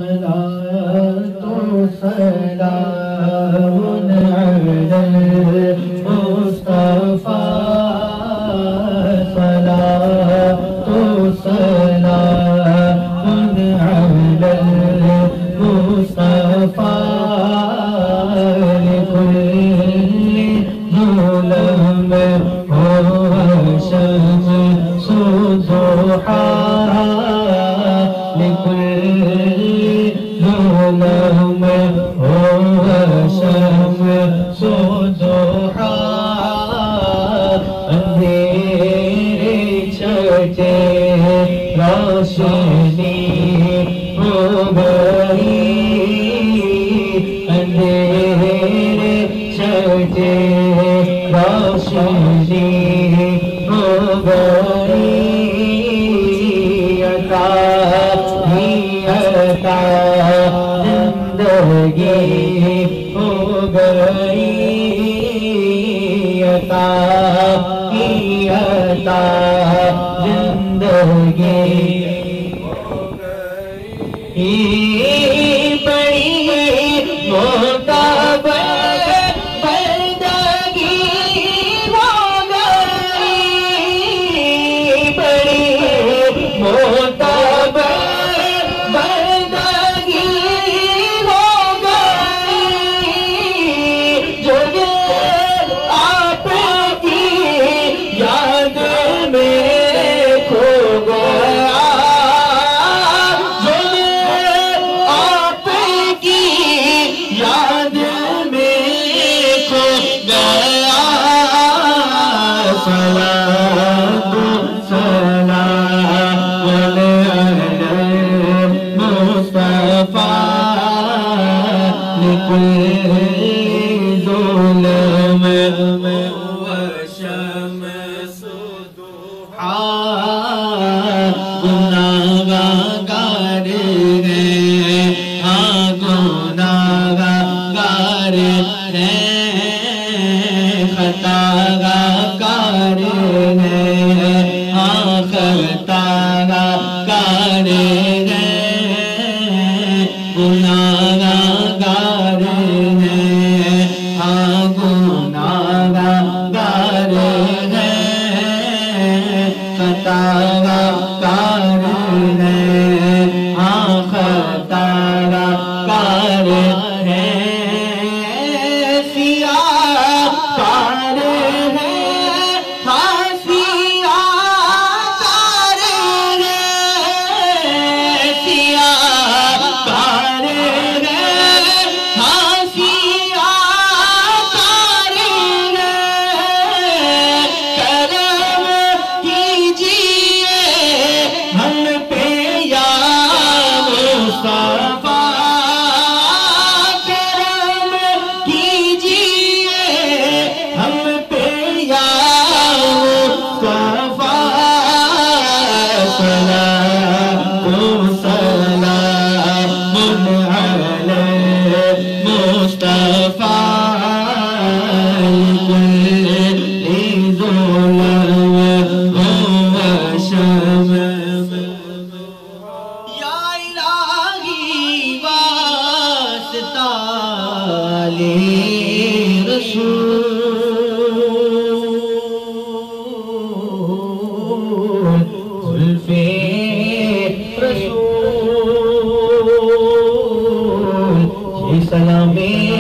صلاة سلام على المصطفى صلاة سلام على المصطفى لكل ظلم هو شمس ضحى لكل ظلم هو شمس ضحى اندھیرے چھٹے روشنی ہو گئی اندھیرے چھٹے روشنی ہو گئی عطا زندگی ہو گئی عطا زندگی ہو گئی بڑی معتبر بندگی ہو گئی بڑی معتبر سلام